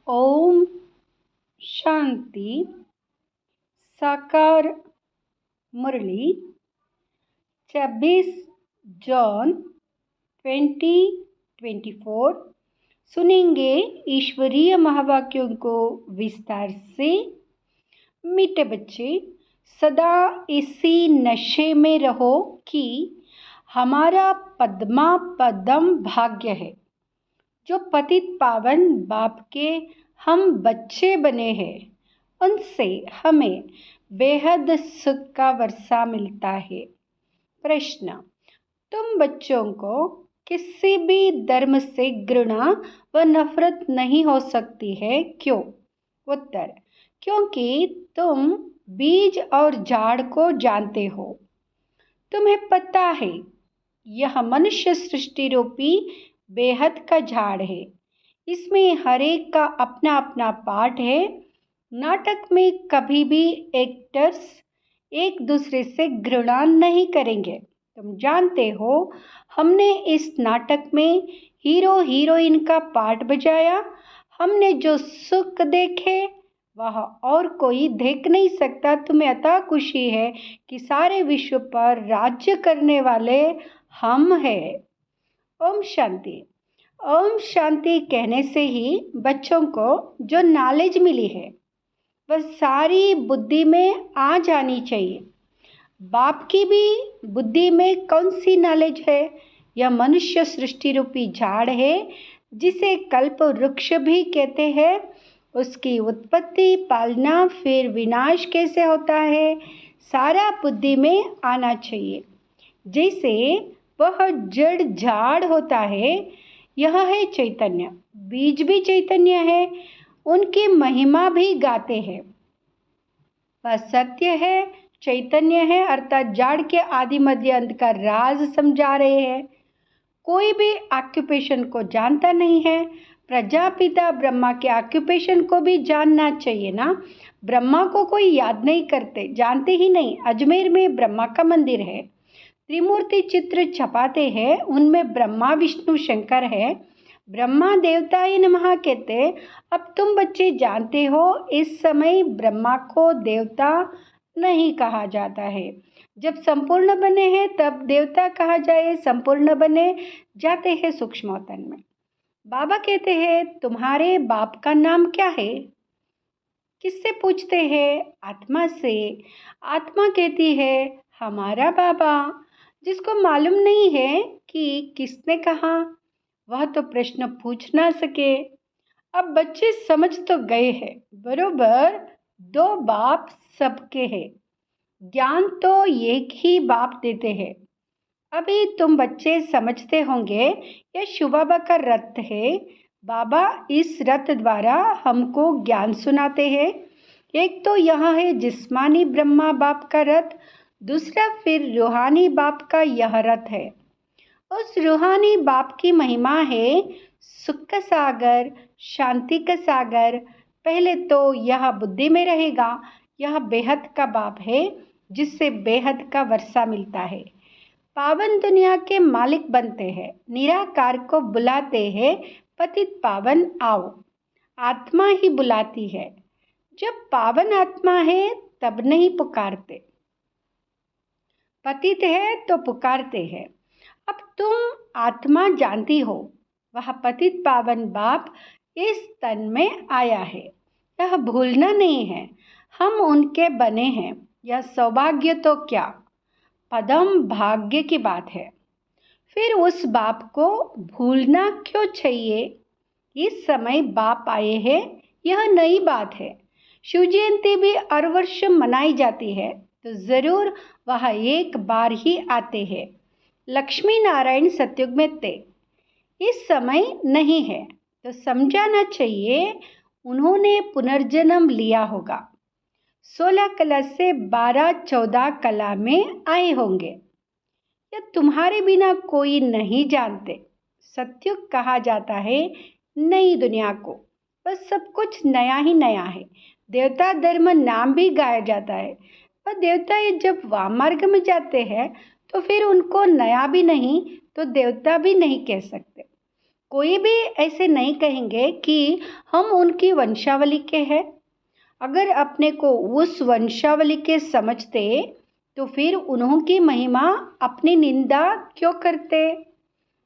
ओम शांति। साकार मुरली 26 जून 2024। सुनेंगे ईश्वरीय महावाक्यों को विस्तार से। मीठे बच्चे, सदा इसी नशे में रहो कि हमारा पद्मा पदम भाग्य है। जो पतित पावन बाप के हम बच्चे बने हैं, उनसे हमें बेहद सुख का वर्षा मिलता है। प्रश्न: तुम बच्चों को किसी भी धर्म से घृणा व नफरत नहीं हो सकती है, क्यों? उत्तर: क्योंकि तुम बीज और झाड़ को जानते हो। तुम्हें पता है यह मनुष्य सृष्टि रूपी बेहद का झाड़ है। इसमें हर एक का अपना अपना पार्ट है। नाटक में कभी भी एक्टर्स एक दूसरे से घृणा नहीं करेंगे। तुम जानते हो, हमने इस नाटक में हीरो हीरोइन का पार्ट बजाया। हमने जो सुख देखे वह और कोई देख नहीं सकता। तुम्हें अतः खुशी है कि सारे विश्व पर राज्य करने वाले हम हैं। ओम शांति। ओम शांति कहने से ही बच्चों को जो नॉलेज मिली है वह सारी बुद्धि में आ जानी चाहिए। बाप की भी बुद्धि में कौन सी नॉलेज है? यह मनुष्य सृष्टि रूपी झाड़ है, जिसे कल्प वृक्ष भी कहते हैं। उसकी उत्पत्ति, पालना, फिर विनाश कैसे होता है, सारा बुद्धि में आना चाहिए। जैसे वह जड़ झाड़ होता है, यह है चैतन्य। बीज भी चैतन्य है, उनकी महिमा भी गाते हैं। वह सत्य है, चैतन्य है, अर्थात झाड़ के आदि मध्य अंत का राज समझा रहे हैं। कोई भी ऑक्यूपेशन को जानता नहीं है। प्रजापिता ब्रह्मा के ऑक्यूपेशन को भी जानना चाहिए ना। ब्रह्मा को कोई याद नहीं करते, जानते ही नहीं। अजमेर में ब्रह्मा का मंदिर है। त्रिमूर्ति चित्र छपाते हैं, उनमें ब्रह्मा विष्णु शंकर है। ब्रह्मा देवताय नमः कहते। अब तुम बच्चे जानते हो, इस समय ब्रह्मा को देवता नहीं कहा जाता है। जब संपूर्ण बने हैं तब देवता कहा जाए। संपूर्ण बने जाते हैं सूक्ष्मतन में। बाबा कहते हैं, तुम्हारे बाप का नाम क्या है? किससे पूछते हैं? आत्मा से। आत्मा कहती है, हमारा बाबा। जिसको मालूम नहीं है कि किसने कहा, वह तो प्रश्न पूछ ना सके। अब बच्चे समझ तो गए हैं, बरोबर। दो बाप सबके हैं। ज्ञान तो एक ही बाप देते हैं। अभी तुम बच्चे समझते होंगे, यह शिव बाबा का रथ है। बाबा इस रथ द्वारा हमको ज्ञान सुनाते हैं। एक तो यह है जिस्मानी ब्रह्मा बाप का रथ, दूसरा फिर रूहानी बाप का यह रथ है। उस रूहानी बाप की महिमा है सुख का सागर, शांति का सागर। पहले तो यह बुद्धि में रहेगा। यह बेहद का बाप है, जिससे बेहद का वर्षा मिलता है। पावन दुनिया के मालिक बनते हैं। निराकार को बुलाते हैं, पतित पावन आओ। आत्मा ही बुलाती है। जब पावन आत्मा है तब नहीं पुकारते, पतित है तो पुकारते हैं। अब तुम आत्मा जानती हो, वह पतित पावन बाप इस तन में आया है। यह भूलना नहीं है, हम उनके बने हैं। यह सौभाग्य तो क्या, पदम भाग्य की बात है। फिर उस बाप को भूलना क्यों चाहिए? इस समय बाप आए हैं, यह नई बात है। शिव जयंती भी हर वर्ष मनाई जाती है, तो जरूर वह एक बार ही आते हैं। लक्ष्मी नारायण सतयुग में थे, इस समय नहीं है, तो समझाना चाहिए उन्होंने पुनर्जन्म लिया होगा। 16 कला से 12-14 कला में आए होंगे। या तुम्हारे बिना कोई नहीं जानते। सतयुग कहा जाता है नई दुनिया को, बस सब कुछ नया ही नया है। देवता धर्म नाम भी गाया जाता है, पर देवता ये जब वामार्ग में जाते हैं तो फिर उनको नया भी नहीं तो देवता भी नहीं कह सकते। कोई भी ऐसे नहीं कहेंगे कि हम उनकी वंशावली के हैं। अगर अपने को उस वंशावली के समझते तो फिर उन्हों की महिमा अपनी निंदा क्यों करते?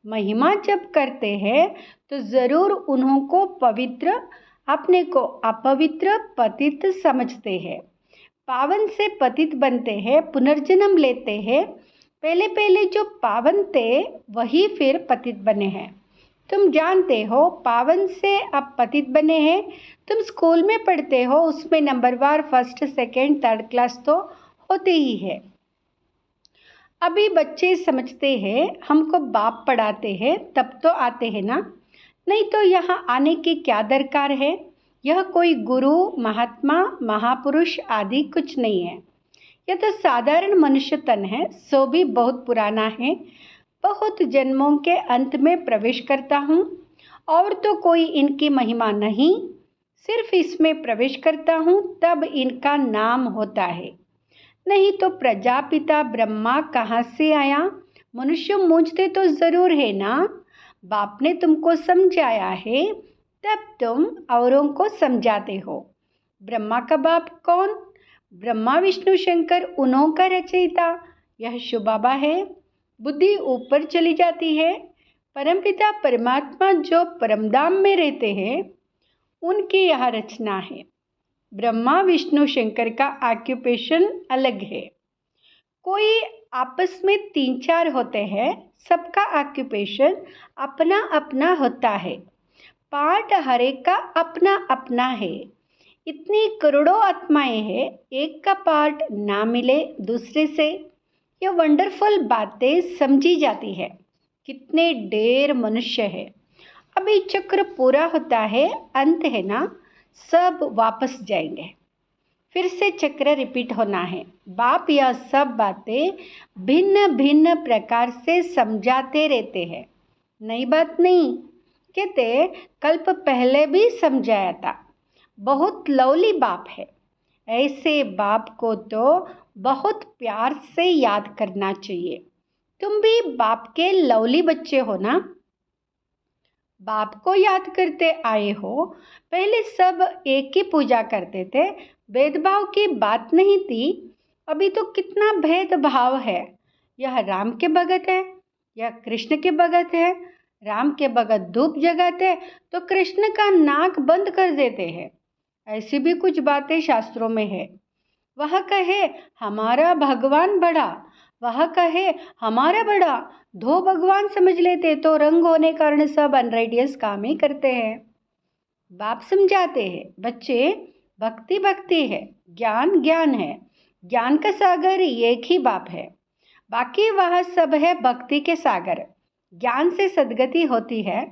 महिमा जब करते हैं तो ज़रूर उन्हों को पवित्र, अपने को अपवित्र, पतित समझते हैं। पावन से पतित बनते हैं, पुनर्जन्म लेते हैं। पहले पहले जो पावन थे वही फिर पतित बने हैं। तुम जानते हो पावन से अब पतित बने हैं। तुम स्कूल में पढ़ते हो, उसमें नंबरवार फर्स्ट सेकंड थर्ड क्लास तो होते ही है। अभी बच्चे समझते हैं हमको बाप पढ़ाते हैं तब तो आते हैं ना, नहीं तो यहाँ आने की क्या दरकार है। यह कोई गुरु, महात्मा, महापुरुष आदि कुछ नहीं है। यह तो साधारण मनुष्य तन है, सो भी बहुत पुराना है। बहुत जन्मों के अंत में प्रवेश करता हूँ और तो कोई इनकी महिमा नहीं, सिर्फ इसमें प्रवेश करता हूँ तब इनका नाम होता है। नहीं तो प्रजापिता ब्रह्मा कहाँ से आया? मनुष्य मूझते तो ज़रूर है ना। बाप ने तुमको समझाया है तब तुम औरों को समझाते हो। ब्रह्मा का बाप कौन? ब्रह्मा विष्णु शंकर, उन्हों का रचयिता यह शिव बाबा है। बुद्धि ऊपर चली जाती है। परमपिता परमात्मा जो परमधाम में रहते हैं उनकी यह रचना है। ब्रह्मा विष्णु शंकर का ऑक्यूपेशन अलग है। कोई आपस में 3-4 होते हैं, सबका ऑक्यूपेशन अपना अपना होता है। पार्ट हर एक का अपना अपना है। इतनी करोड़ों आत्माएं हैं, एक का पार्ट ना मिले दूसरे से। यह वंडरफुल बातें समझी जाती है। कितने ढेर मनुष्य है। अभी चक्र पूरा होता है, अंत है ना, सब वापस जाएंगे। फिर से चक्र रिपीट होना है। बाप यह सब बातें भिन्न भिन्न प्रकार से समझाते रहते हैं। नई बात नहीं कहते, कल्प पहले भी समझाया था। बहुत लवली बाप है। ऐसे बाप को तो बहुत प्यार से याद करना चाहिए। तुम भी बाप के लवली बच्चे हो ना। बाप को याद करते आए हो। पहले सब एक ही पूजा करते थे, भेदभाव की बात नहीं थी। अभी तो कितना भेदभाव है। यह राम के भगत है, यह कृष्ण के भगत है। राम के भगत धूप जगाते तो कृष्ण का नाक बंद कर देते हैं। ऐसी भी कुछ बातें शास्त्रों में है। वह कहे हमारा भगवान बड़ा, वह कहे हमारा बड़ा। दो भगवान समझ लेते तो रंग होने कारण सब अनराइटियस काम ही करते हैं। बाप समझाते हैं बच्चे, भक्ति भक्ति है, ज्ञान ज्ञान है। ज्ञान का सागर एक ही बाप है, बाकी वह सब है भक्ति के सागर। ज्ञान से सद्गति होती है।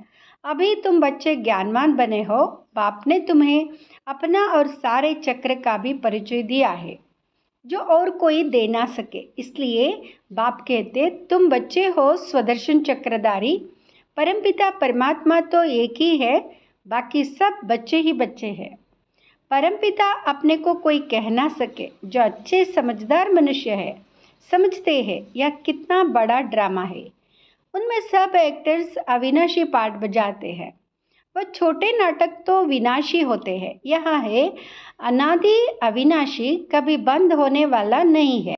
अभी तुम बच्चे ज्ञानवान बने हो। बाप ने तुम्हें अपना और सारे चक्र का भी परिचय दिया है जो और कोई दे ना सके। इसलिए बाप कहते तुम बच्चे हो स्वदर्शन चक्रधारी। परमपिता परमात्मा तो एक ही है, बाकी सब बच्चे ही बच्चे हैं। परमपिता अपने को कोई कह ना सके। जो अच्छे समझदार मनुष्य है समझते हैं यह कितना बड़ा ड्रामा है। उनमें सब एक्टर्स अविनाशी पार्ट बजाते हैं। वह छोटे नाटक तो विनाशी होते हैं। यह है अनादि अविनाशी, कभी बंद होने वाला नहीं है।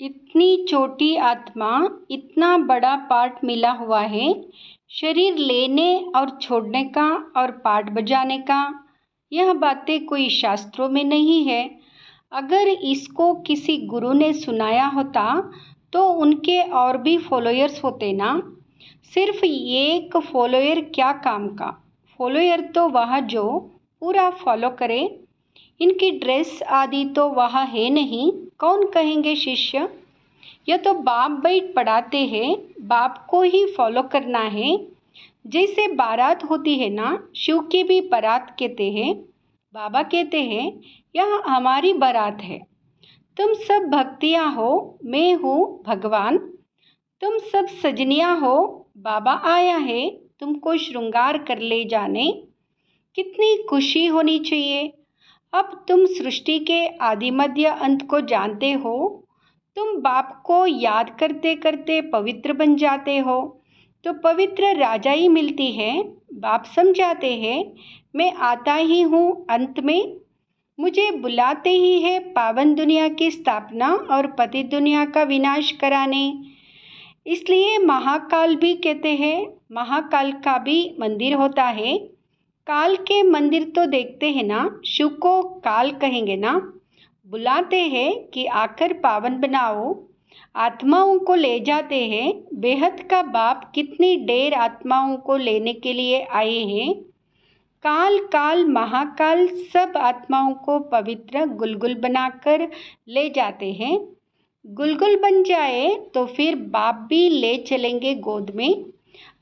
इतनी छोटी आत्मा, इतना बड़ा पार्ट मिला हुआ है। शरीर लेने और छोड़ने का और पार्ट बजाने का। यह बातें कोई शास्त्रों में नहीं है। अगर इसको किसी गुरु ने सुनाया होता तो उनके और भी फॉलोअर्स होते ना। सिर्फ एक फॉलोअर क्या काम का? फॉलोअर तो वह जो पूरा फॉलो करे। इनकी ड्रेस आदि तो वह है नहीं, कौन कहेंगे शिष्य? यह तो बाप बैठ पढ़ाते हैं, बाप को ही फॉलो करना है। जैसे बारात होती है ना, शिव की भी बारात कहते हैं। बाबा कहते हैं यह हमारी बारात है। तुम सब भक्तियाँ हो, मैं हूँ भगवान। तुम सब सजनियाँ हो, बाबा आया है तुमको श्रृंगार कर ले जाने। कितनी खुशी होनी चाहिए। अब तुम सृष्टि के आदि मध्य अंत को जानते हो। तुम बाप को याद करते करते पवित्र बन जाते हो। तो पवित्र राजाई मिलती है। बाप समझाते हैं, मैं आता ही हूँ अंत में, मुझे बुलाते ही है पावन दुनिया की स्थापना और पतित दुनिया का विनाश कराने। इसलिए महाकाल भी कहते हैं। महाकाल का भी मंदिर होता है। काल के मंदिर तो देखते हैं ना, शिव को काल कहेंगे ना। बुलाते हैं कि आकर पावन बनाओ, आत्माओं को ले जाते हैं। बेहद का बाप कितनी ढेर आत्माओं को लेने के लिए आए हैं। काल काल महाकाल सब आत्माओं को पवित्र गुलगुल बनाकर ले जाते हैं। गुलगुल बन जाए तो फिर बाप भी ले चलेंगे गोद में।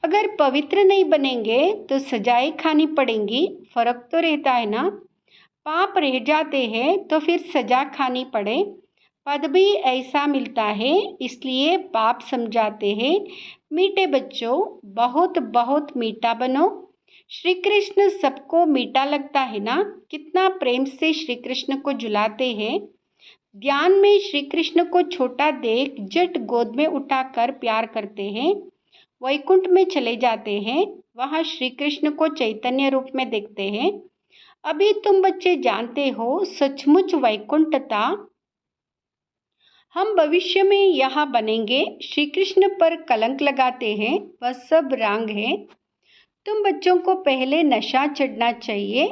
अगर पवित्र नहीं बनेंगे तो सजाएं खानी पड़ेंगी। फर्क तो रहता है ना। पाप रह जाते हैं तो फिर सजा खानी पड़े। पद भी ऐसा मिलता है। इसलिए बाप समझाते हैं, मीठे बच्चों बहुत बहुत मीठा बनो। श्री कृष्ण सबको मीठा लगता है ना। कितना प्रेम से श्री कृष्ण को झुलाते हैं। ध्यान में श्री कृष्ण को छोटा देख झट गोद में उठाकर प्यार करते हैं। वैकुंठ में चले जाते हैं। वहाँ श्री कृष्ण को चैतन्य रूप में देखते हैं। अभी तुम बच्चे जानते हो सचमुच वैकुंठता हम भविष्य में यहाँ बनेंगे। श्री कृष्ण पर कलंक लगाते हैं, वह सब रांग है। तुम बच्चों को पहले नशा चढ़ना चाहिए।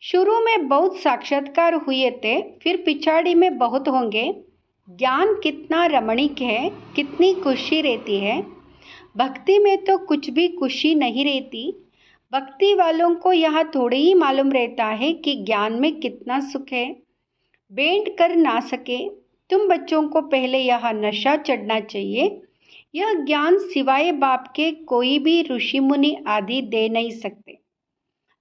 शुरू में बहुत साक्षात्कार हुए थे, फिर पिछाड़ी में बहुत होंगे। ज्ञान कितना रमणीक है, कितनी खुशी रहती है। भक्ति में तो कुछ भी खुशी नहीं रहती। भक्ति वालों को यहाँ थोड़े ही मालूम रहता है कि ज्ञान में कितना सुख है। बेंट कर ना सके। तुम बच्चों को पहले यहाँ नशा चढ़ना चाहिए। यह ज्ञान सिवाय बाप के कोई भी ऋषि मुनि आदि दे नहीं सकते।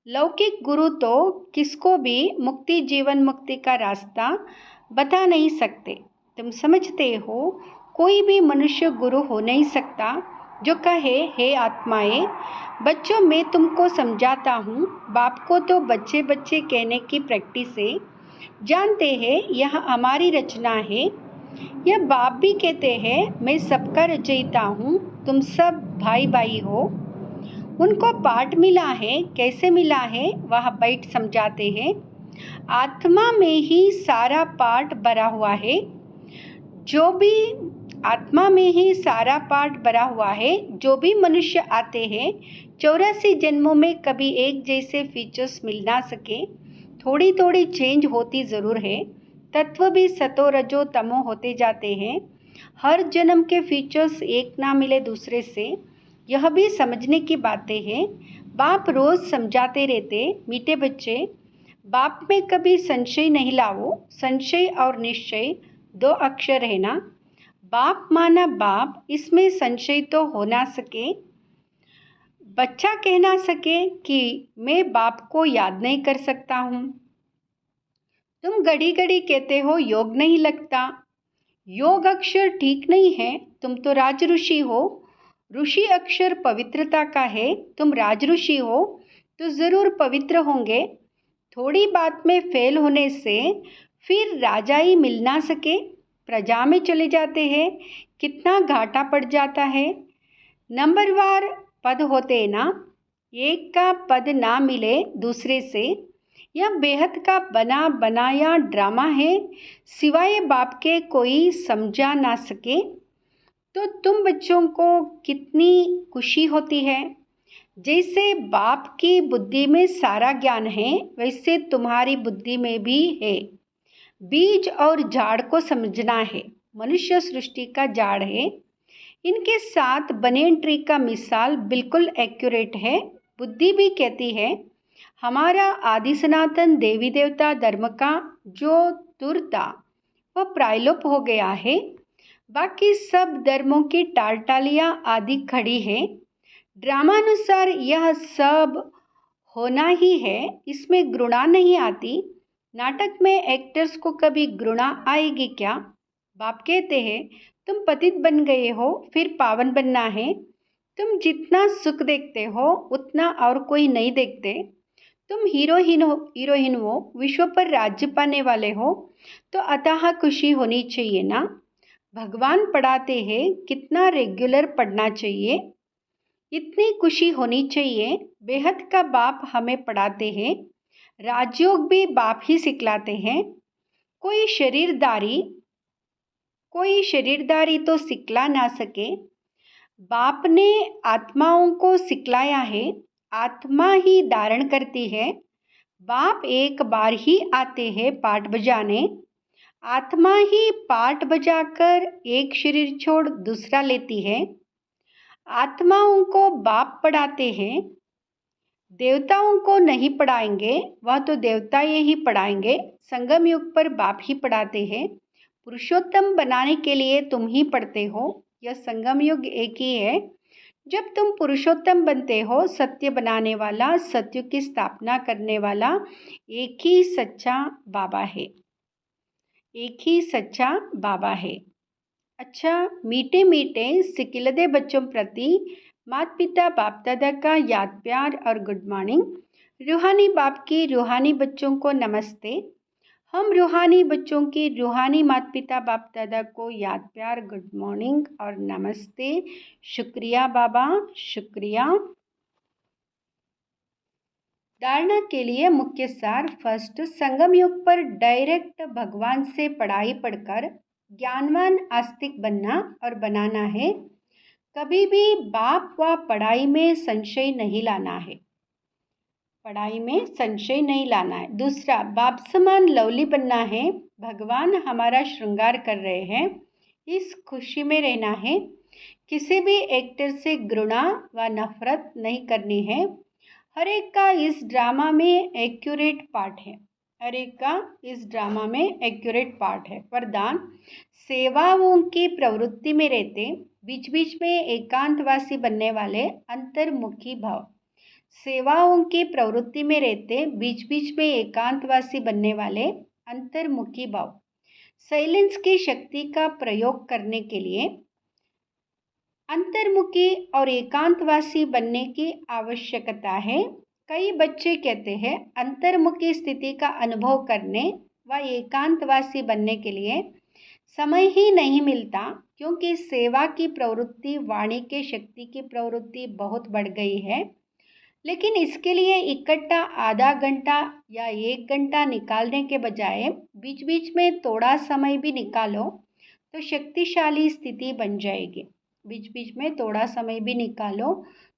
लौकिक गुरु तो किसको भी मुक्ति जीवन मुक्ति का रास्ता बता नहीं सकते। तुम समझते हो कोई भी मनुष्य गुरु हो नहीं सकता जो कहे हे आत्माएं। बच्चों मैं तुमको समझाता हूँ। बाप को तो बच्चे बच्चे कहने की प्रैक्टिस है। जानते हैं यह हमारी रचना है। यह बाप भी कहते हैं मैं सबका रचयिता हूँ, तुम सब भाई भाई हो। उनको पाठ मिला है, कैसे मिला है वह बैठ समझाते हैं। आत्मा में ही सारा पाठ भरा हुआ है। जो भी आत्मा में ही सारा पाठ भरा हुआ है। जो भी मनुष्य आते हैं 84 जन्मों में कभी एक जैसे फीचर्स मिल ना सके। थोड़ी थोड़ी चेंज होती ज़रूर है। तत्व भी सतो रजो तमो होते जाते हैं। हर जन्म के फीचर्स एक ना मिले दूसरे से, यह भी समझने की बातें हैं। बाप रोज़ समझाते रहते, मीठे बच्चे बाप में कभी संशय नहीं लाओ। संशय और निश्चय 2 अक्षर है ना। बाप माना बाप, इसमें संशय तो हो ना सके। बच्चा कह ना सके कि मैं बाप को याद नहीं कर सकता हूँ। तुम घड़ी घड़ी कहते हो योग नहीं लगता। योग अक्षर ठीक नहीं है। तुम तो राज ऋषि हो। ऋषि अक्षर पवित्रता का है। तुम राज ऋषि हो तो ज़रूर पवित्र होंगे। थोड़ी बात में फेल होने से फिर राजाई मिल ना सके, प्रजा में चले जाते हैं। कितना घाटा पड़ जाता है। नंबरवार पद होते ना, एक का पद ना मिले दूसरे से। यह बेहद का बना बनाया ड्रामा है। सिवाय बाप के कोई समझा ना सके। तो तुम बच्चों को कितनी खुशी होती है। जैसे बाप की बुद्धि में सारा ज्ञान है, वैसे तुम्हारी बुद्धि में भी है। बीज और झाड़ को समझना है। मनुष्य सृष्टि का झाड़ है। इनके साथ बनेन ट्री का मिसाल बिल्कुल एक्यूरेट है। बुद्धि भी कहती है हमारा आदि सनातन देवी देवता धर्म का जो तुर था वह प्रायलोप हो गया है। बाकी सब धर्मों की टालटालियाँ आदि खड़ी है। ड्रामानुसार यह सब होना ही है। इसमें घृणा नहीं आती। नाटक में एक्टर्स को कभी घृणा आएगी क्या। बाप कहते हैं तुम पतित बन गए हो, फिर पावन बनना है। तुम जितना सुख देखते हो उतना और कोई नहीं देखते। तुम हीरोइन हो, विश्व पर राज्य पाने वाले हो, तो अतः खुशी होनी चाहिए ना। भगवान पढ़ाते हैं कितना रेगुलर पढ़ना चाहिए। इतनी खुशी होनी चाहिए, बेहद का बाप हमें पढ़ाते हैं, राजयोग भी बाप ही सिखलाते हैं। कोई शरीरदारी तो सिखला ना सके, बाप ने आत्माओं को सिखलाया है, आत्मा ही धारण करती है। बाप एक बार ही आते हैं पाठ बजाने, आत्मा ही पाठ बजाकर एक शरीर छोड़ दूसरा लेती है। आत्माओं को बाप पढ़ाते हैं, देवताओं को नहीं पढ़ाएंगे, वह तो देवता ये ही पढ़ाएंगे। संगम युग पर बाप ही पढ़ाते हैं। पुरुषोत्तम बनाने के लिए तुम ही पढ़ते हो। यह संगम युग एक ही है। जब तुम पुरुषोत्तम बनते हो, सत्य बनाने वाला, सत्य की स्थापना करने वाला एक ही सच्चा बाबा है, एक ही सच्चा बाबा है। अच्छा, मीठे मीठे सिकिलदे बच्चों प्रति माता पिता बाप दादा का याद प्यार और गुड मॉर्निंग। रूहानी बाप की रूहानी बच्चों को नमस्ते। हम रूहानी बच्चों की रूहानी माता पिता बाप दादा को याद प्यार, गुड मॉर्निंग और नमस्ते। शुक्रिया बाबा, शुक्रिया। धारणा के लिए मुख्य सार। फर्स्ट, संगम युग पर डायरेक्ट भगवान से पढ़ाई पढ़कर ज्ञानवान आस्तिक बनना और बनाना है। कभी भी बाप व पढ़ाई में संशय नहीं लाना है, पढ़ाई में संशय नहीं लाना है। दूसरा, बाप समान लवली बनना है। भगवान हमारा श्रृंगार कर रहे हैं, इस खुशी में रहना है। किसी भी एक्टर से घृणा व नफरत नहीं करनी है। हर एक का इस ड्रामा में एक्यूरेट पार्ट है, हर एक का इस ड्रामा में एक्यूरेट पार्ट है। वरदान, सेवाओं की प्रवृत्ति में रहते बीच बीच में एकांतवासी बनने वाले अंतर्मुखी भाव। सेवाओं की प्रवृत्ति में रहते बीच बीच में एकांतवासी बनने वाले अंतर्मुखी भाव। साइलेंस की शक्ति का प्रयोग करने के लिए अंतर्मुखी और एकांतवासी बनने की आवश्यकता है। कई बच्चे कहते हैं अंतर्मुखी स्थिति का अनुभव करने व एकांतवासी बनने के लिए समय ही नहीं मिलता, क्योंकि सेवा की प्रवृत्ति, वाणी के शक्ति की प्रवृत्ति बहुत बढ़ गई है। लेकिन इसके लिए इकट्ठा आधा घंटा या 1 घंटा निकालने के बजाय बीच बीच में थोड़ा समय भी निकालो तो शक्तिशाली स्थिति बन जाएगी। बीच बीच में थोड़ा समय भी निकालो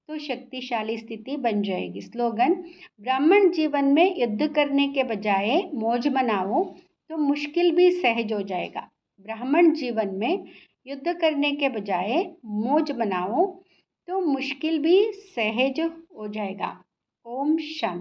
तो शक्तिशाली स्थिति बन जाएगी। स्लोगन, ब्राह्मण जीवन में युद्ध करने के बजाय मौज मनाओ तो मुश्किल भी सहज हो जाएगा। ब्राह्मण जीवन में युद्ध करने के बजाय मौज मनाओ तो मुश्किल भी सहज हो जाएगा। ओम शांति।